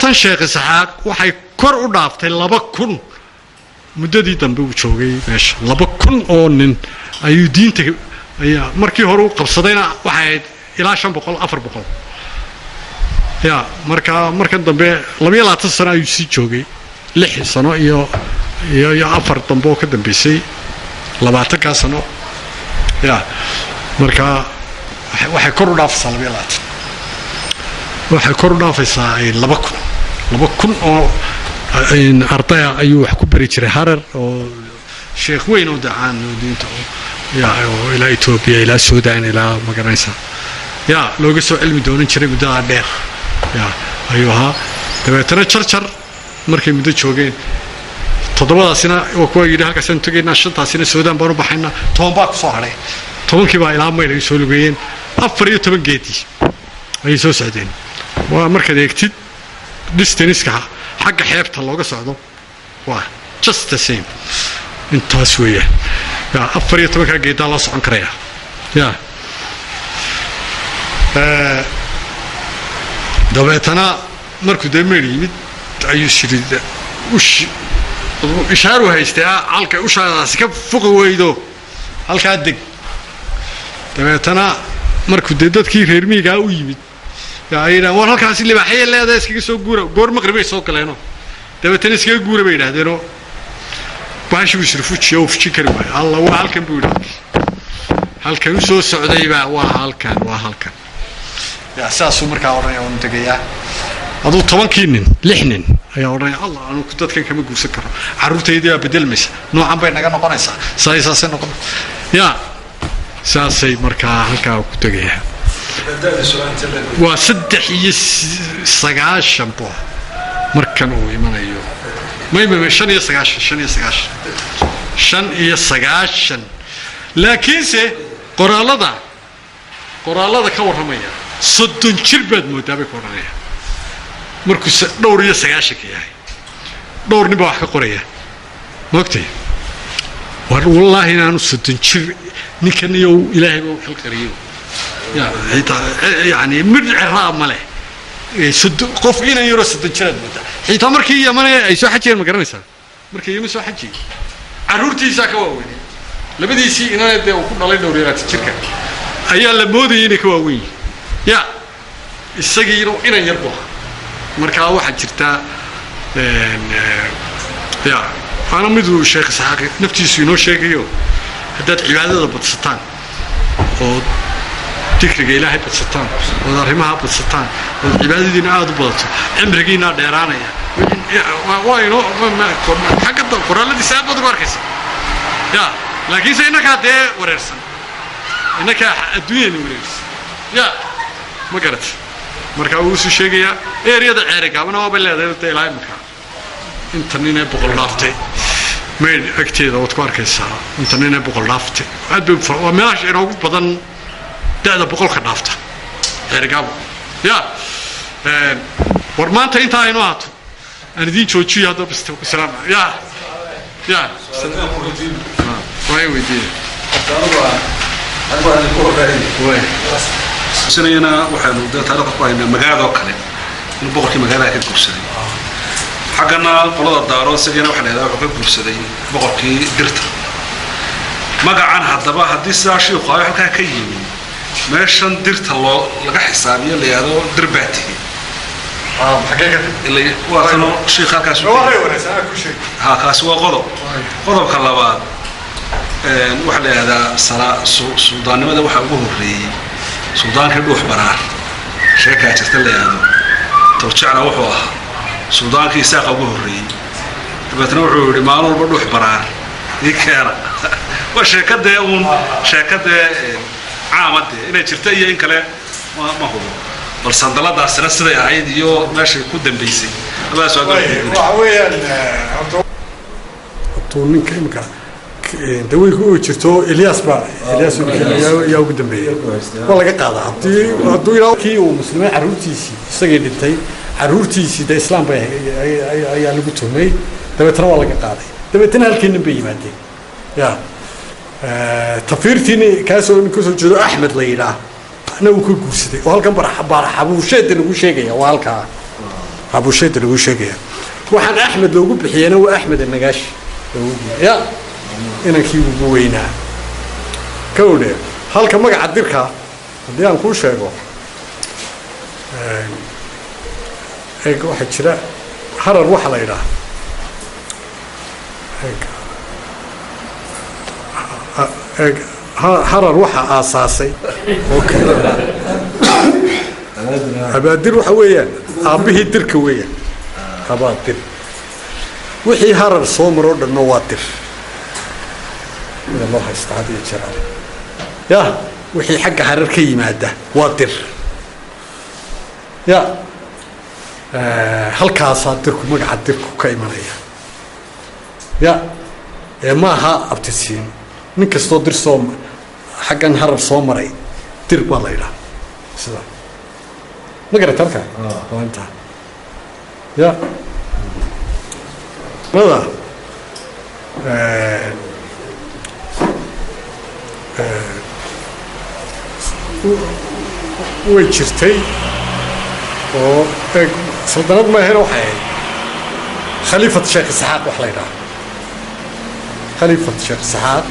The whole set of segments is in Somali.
tan Sheekh Isxaaq waxay kor u dhaaftay 2,000 muddadii dambe uu joogay meesha 2,000 oo nin ayuu diinta ayaa markii hore u qabsadayna waxay ilaa 500 400 ya markan dambe 22 sano ayuu sii joogay 6 sano iyo 4 dambe oo ka dambeysay 20 sano ya marka waxay kor u dhaafaysaa 22 waxay kor u dhaafaysaa 2,000 oo ardaya ayuu wax ku bari jiray Harar oo sheekh weyn oo dacaan diinta ya oo ilaa Ethiopia ilaa Suudaan ilaa magaranaysa ya looga soo cilmi doonan jiray muddo dheer ya ayuu ahaa dabeetana jarjar markay muddo joogeen 7daasina oo kuwa yiri halkaas aan tagaynaa 5taasina Suudaan baan u baxaynaa 10 baa ku soo haray 10kii baa ilaa Mayl ay soo lugayeen 14 geedii ay soo socdeen waa markaad eegtid distance-ka xagga xeebta looga socdo waa just the same intaas weeyaan ya 14 geedaa la socon karaya ya dabeetana markuu Mayl yimid ayuu shirida ishaaru haystay halka u shaadaasi ka fuqi weydo halka deg dabeetana markuu dadkii reer miyiga u yimid ayna war halkaas libaaxay leedahay iskaga soo guura goor maqribay soo kaleeno dabeetana iskaga guura bay yiraahdeen baashi uu shirfuujiyo oo fuji kari waay Allah waa halkan buu yiraahday halkan soo socday baa waa halkan ya saasu markaa oranay oo tagaya aduu 10 nin 6 nin ayaa oranay Allah aanu ku dadkan kama guursan karo caruurtayda ayaa bedelmaysa noocan bay naga noqonaysaa saaysaasay noqon ya saasay markaa halkaa ku tagaya waa 3 boo markan uu imanayo maybe 5 laakiinse qoraalada ka waramaya 30 jir baad moodaa bay qoranaya markuu dhowr iyo 9 ka yahay dhowr nin baa wax ka qoraya waqti wallahi inaanu 30 jir ninkan iyo ilaahay baa xil qariyo يعني مرعى ماله صد قف إنا يرى صد الجلد متى حيث مركي يا من يسوي حكي المقرنسة مركي يمسوي حكي عرورتي ساكواوي لبدي شيء إنا يبدأ وكل الله يدوريات الشركة أيها لمودي إنك واوي يا السجيرو إنا يربح مركا واحد شرتا يا أنا مدرو الشيخ إسحاق نفتي سينو شيخيو هدات عبادة بتستان تكرج إلهي بتستان وضرهمها بتستان والعبادة عاد بلطو عمرجينا ديرانيا واينو حاجة القرآن الذي سابق باركس يا لكن سينك هذا ورثنا إنك الدنيا ورث يا ما قرأت مركوس الشيء يا رياض عرقة أنا ما بلي هذا الإلهي مكان إنترنت بقول لافتي مين أكتيد أو تباركس إنترنت بقول لافتي أدب وماش إنه بدن هذا بقول خنافته رجعوا يا ورمان تين تاينو هاتو أنا دين شو شيء هذا بس سلام يا واي ودي سنينا وحنا ده تعرف قاينا مقعد وكله نبغى كي مقعد هيك كرسي حقنا قلنا الدارون سجينا وحنا هذا وكل كرسي بقى كي درت مقعد هذا بقى حديث راشي وقاية حكا كيمين meeshan dirta laga xisaabiyo leeyahay dirbaati xaqiiqada ilaa waa kano sheekh halkaas kaas waa qodobka labaad waxa la yiraahdaa suldaannimada waxa ugu horeeyay suldaanka dhuux baraar sheeka jirta leeyahay torjacna wuxuu ahaa suldaankii isaaq ugu horeeyay dabeetana wuxuu yiri maalin walba dhuux baraar ikeera waa sheekada عامد إن شرتي إن كلا ما هو بس صندلا ده سنة سنة عيد يو ماشي كودن بيسي الله سؤال وعويا طولين كلمة دوي هو شرتو إلياس يا كودن بيه والله قاعد عطي يراو كي ومسلمين عرورتيسي سجل التاي عرورتيسي ده إسلام بيه يا لقطوني ده بترى والله قاعد ده بتنهل كين بيه مادي يا تفيرتني كاسو نكسو جدو أحمد ليلا أنا وكل جوسدي وهالكم برحب وشيء نقول شيء وهالكا أبو شيد اللي وشجع وحن أحمد لو جب حيانا وأحمد النجاش يا إنا كيو بوينا كونه هل كم جا عديرك دي أنا كل شيء هيك واحد شراء حرر روح على إله هيك حرر روح أساسي أبادر روح ويا أبيه درك ويا أبادر وحي حرر صومر ود النواتر إذا الله يستعدي يشرع يا وحي حق حرر كي مادة واتر يا halkaas dirku magaca dirku ka imanaya ya ma aha abtisiin nin kasto dir soo xaqan harar soo maray dir baa la ilaa sida ma garatarka waanta ya wada way jirtay oo سلطنات ما هنا وحي خليفة الشيخ إسحاق وحلينا خليفة الشيخ إسحاق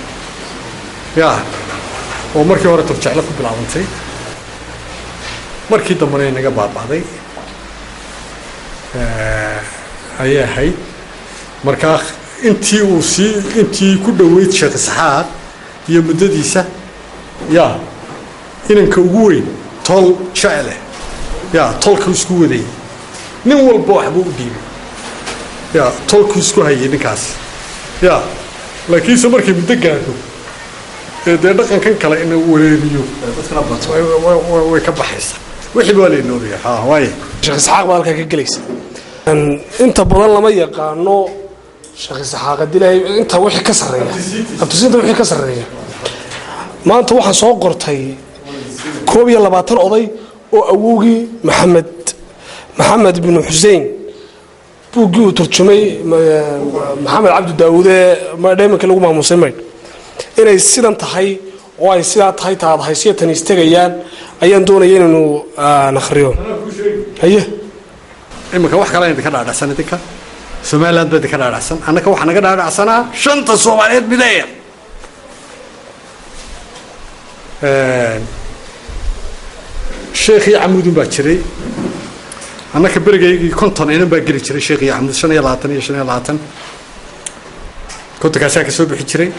يا ومركي ورا ترجع لكم بالعونتي مركي دمرين نجا بعضي هي مركاخ انتي وسي انتي كل دويت الشيخ إسحاق هي مدديسة يا إنك وين طول شعله يا طول كوسكودي nin walba waxba u dhiibay ya tolku isku hayay ninkaas ya laakiin soo markii muddo gaadho ee dhaqankan kale in uu wareeriyo dadkana bato way ka baxaysa wixii baa leeyahay nooriya ha way sheekh Isxaaq baa halka ka galaysa inta badan lama yaqaano sheekh Isxaaq dilay inta wixii ka sareeya abtusinta wixii ka sareeya maanta waxaan soo qortay 22 oday oo awowgii محمد بن حسين بوجو ترجمي محمد عبد داوود ما دائما كانوا مع مسلمين إن السيدان تحي أو السيدان تحي تعال حيثية تنستجيان أيام دون إنه نخريون هيه إما كواح كلام ذكر على سنة ذكر سمعلان ذكر على سنة أنا كواح نقدر على سنة شنطة صوماليات بداية شيخي عمود باكري أنا كبرجي كنت أنا بقري شري شيخي عمود شنو يلاتن كنت كاساك سوي بحجري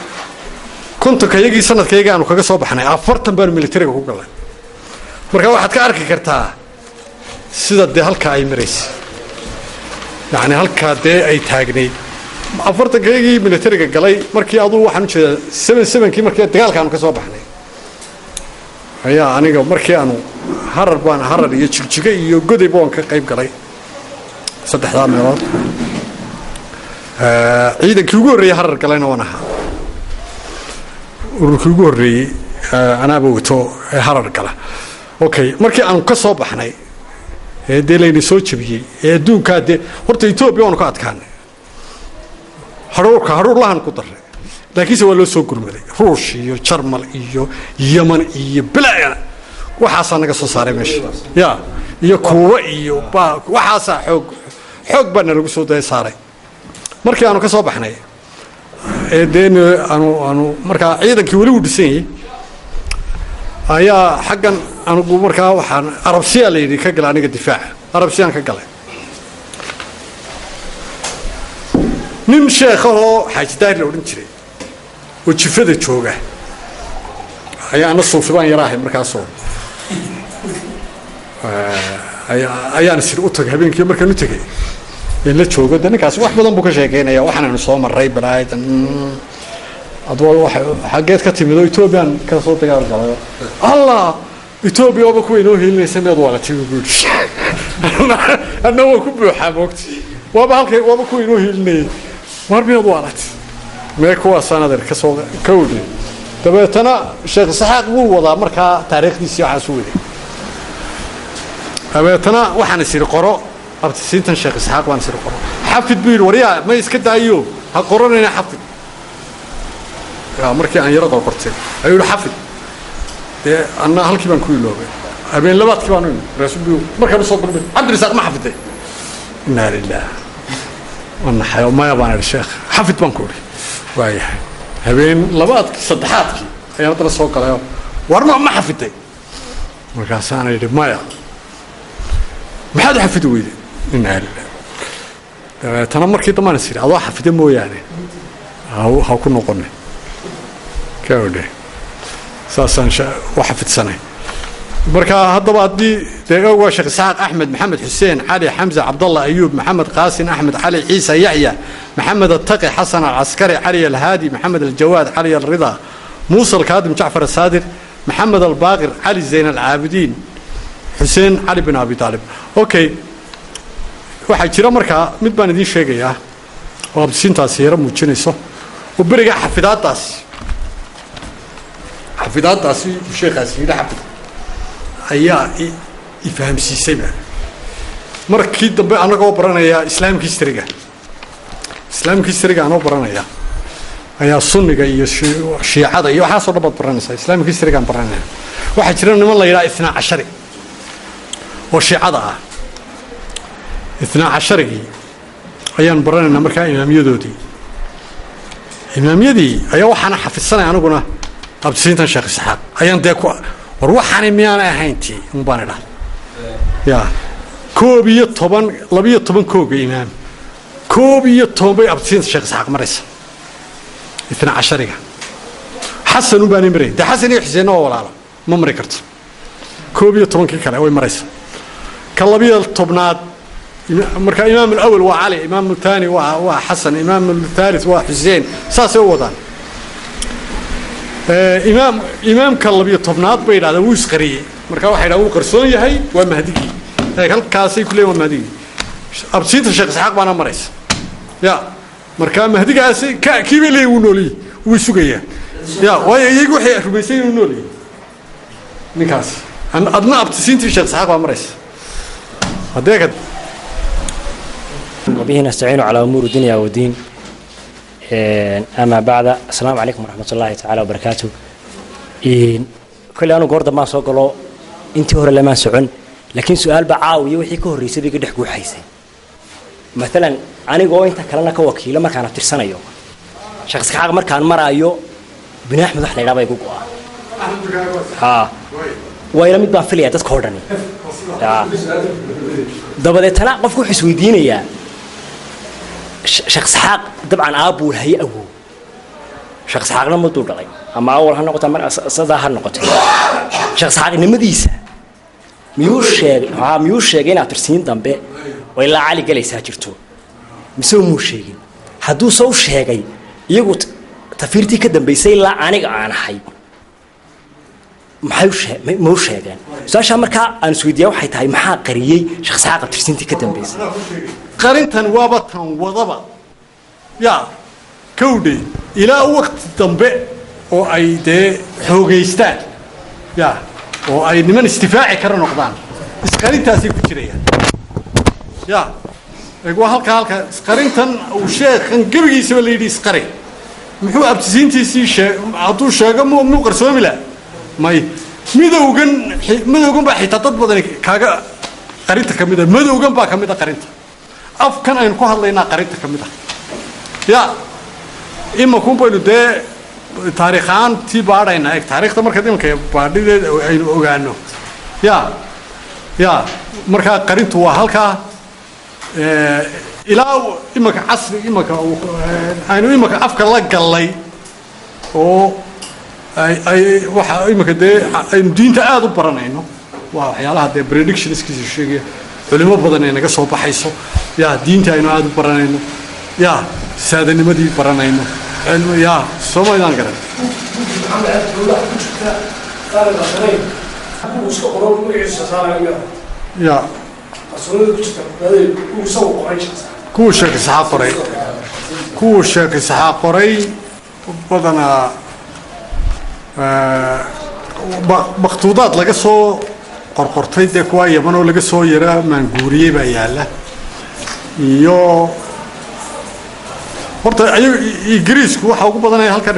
كنت كيجي سنة كيجي أنا كذا صوب حنا عفرت بار ميليتري وكله مركب واحد كأرك كرتها سيدا ده هالكاي مريس يعني هالكا ده أي تاجني عفرت كيجي ميليتري قلي مركي أضو واحد شيء 7 كي مركي تقال كانوا كصوب حنا هيا أنا قبل مركي أنا هرر يجيك يجودي بون كقريب قلي صدق هذا مرات عيدا كيجوري هرر قلينا ونها وركيجوري أنا بوتو هرر قلا أوكي مركي أنا كصوب حناي دليني سوتش بيجي دون كده ورت يتوب بيون كات كان هرور لهن كتر لكن سوى له سوق المدي روسي يشرمل يمن بلا waxaas naga soo saaray meesha ya iyo kuwa iyo waxaas xoog baan lagu soo day saaray markii aanu ka soo baxnay aanu marka ciidankii wali u dhisay ayaa xaqan aanu marka waxaan arabsiya leeyahay ka galay aniga difaac arabsiyaan ka galay nin sheekho xajdaar la oran jiray oo jifada jooga ayaa ana suufibaan yaraahay markaas oo ayaan sir u tagay habeenkii markaan u tagay in la joogo dadkaas wax badan buu ka sheekeynaya waxaan soo maray balaadan adoo waxa xageed ka timid Ethiopian ka soo dagaal galay Allah Ethiopia oo ku inoo helinaysa mid wala tii guud annagu ku buuxa waqti waba ku inoo helinay marbiyo wala ma kuwa sanadar ka soo kowdi dabeetana sheekh Isxaaq wuu wadaa marka taariikhdiisa waxa soo waday dabeetana waxaan isir qoro abtisiintan sheekh Isxaaq waan isir qoro xafid biir wariya ma iska daayo ha qoranayna xafid ya markii aan yara qortay ayuu xafid أنا هالكي بنكوي لوجه أبين لبعض كي بنوي رسول بيو مركب الصوت بالبيت عبد الرزاق ما حفظه inaa lilah wanaxayo maya baan idhi sheekh xafid baan ku idhi waayahay habeen labaadkii saddexaadkii ayaan haddana soo galayo warma ma xafiday markaasaan idhi maya maxaad xafidi weyday inaa lilah dabeetana markii dambaan is idhi adoo xafida mooyaane ha ku noqone ka odhe saasaan u xafidsanay marka haddaba haddii dee waa sheekh isxaaq axmed maxamed xuseen cali xamza cabdallah ayuub maxamed qaasin axmed cali ciise yaxya maxamed attaqi xasan alcaskari cali alhaadi maxamed aljawaad cali alridaa muuse alkaadim jacfar asaadir maxamed albaaqir cali zayn alcaabidiin xuseen cali bin abi taalib okay waxaa jira markaa mid baan idiin sheegayaa oo abtisiintaasi yaro muujinayso oo beriga xafidaadaasi sheekhaasi yidhi xafid ayaa ifahamsiisayba markii dambe anagoo baranaya islaamka historyga anoo baranaya ayaa sunniga iyo shiicada iyo waxaasoo dhan baad baranaysaa islaamka historygaan baranaya waxaa jira niman la yidhaha ithnaa cashari oo shiicada ah ithnaa casharigii ayaan baranaynaa markaa imaamyadii ayaa waxaana xafidsanaya aniguna abtisiintan sheekh isxaaq ayaan dee war waxaani miyaanay ahayntii unbaan idhaha ya 12 kooga imaam 12 bay abtisiinta sheekh isxaaq maraysa ithnaa cashariga xasan ubaanay maray dee xasan iyo xuseenna waa walaalo ma mari karto 12 kale way maraysa ka 12aad marka imaam alawal waa cali imaam althani waa xasan imaam althalith waa xuseen saasay u wadaan imaamka 12aad bay yidhahdeen wuu isqariyey marka waxay yidhahdeen wuu qarsoon yahay waa mahdigii halkaasay ku leeyihin waa mahdigii abtisiinta sheekh isxaaq baana maraysa ya marka mahdigaasi kii bay leeyihin wuu nooliyey wuu sugayaa ya waayo iyagu waxay rumaysan inuu nooliyey ninkaas adna abtisiintii sheekh isxaaq baa maraysa haddee وبه نستعين على أمور الدنيا والدين أما بعد السلام عليكم ورحمة الله تعالى وبركاته كل أنا قرد ما سوقله أنت هو لما سعن لكن سؤال بعاوي وحي كهر يسبي قد حكوا حيسي مثلا أنا قوي أنت كلامنا كوكيل لما كانت ترسنا يوم شخص كعاق مر كان مرة يوم بن أحمد إحنا لا بيقوا ها وإلى مدة فلية تذكرني دبل تناقف كل حسوديني يا شخص حق طبعا أبو الهيئة أبو شخص حق لما تقول لي أما أول هالنقطة من صدق هالنقطة شخص حق نمديسة ميوش شيء جينا ترسين دمبه وإلا علي قال يساجرتو مسوي موش شيء هدو صو شيء يقول تفيرتي كده بيسي لا أنا حي موش شيء ساش أمريكا أنا سويديا وحيت هاي محا قرية شخص حق ترسين كده بيسي قرنتن وابتن وضبط يا كودي إلى وقت دمبه أو أي ده حوجيستان يا أو أي نمن استفاعي كرر نقدان إسقارين تاسيب كتيريا يا يقول هالك إسقارينتن وشيء خن قبل يسوي اللي يدي إسقاري محو أبتزين تيسي شيء عطوا شيء مو قرصومي لا ماي ماذا بحي تطبق كاجا قرينتا كميدا ماذا بقى كميدا قرينتا afkan aynu ku hadlaynaa qarinta ka mid ah ya ima ku baynu de taariikhan tii baadhayna taariikhda marka imka baadhideed aynu ogaano ya marka qarintu waa halka ilaa imka casri imka aynu imka afka la galay oo ay waxa imka de aynu diinta aad u baranayno waa waxyaalaha de predictionskiisa sheegaya علماء بدنا نجس هو بحيسه يا دين تاينو عاد برانينو يا سادني مدي برانينو علم يا سوما يدان كره يا كوشك سحاقري كوشك سحاقري بدنا مخطوطات لقصو qorqortay de kuwa yaman oo laga soo yaraa maanguuriyay baa yaala iyo horta ay Ingiriisku waxa ugu badanay halkan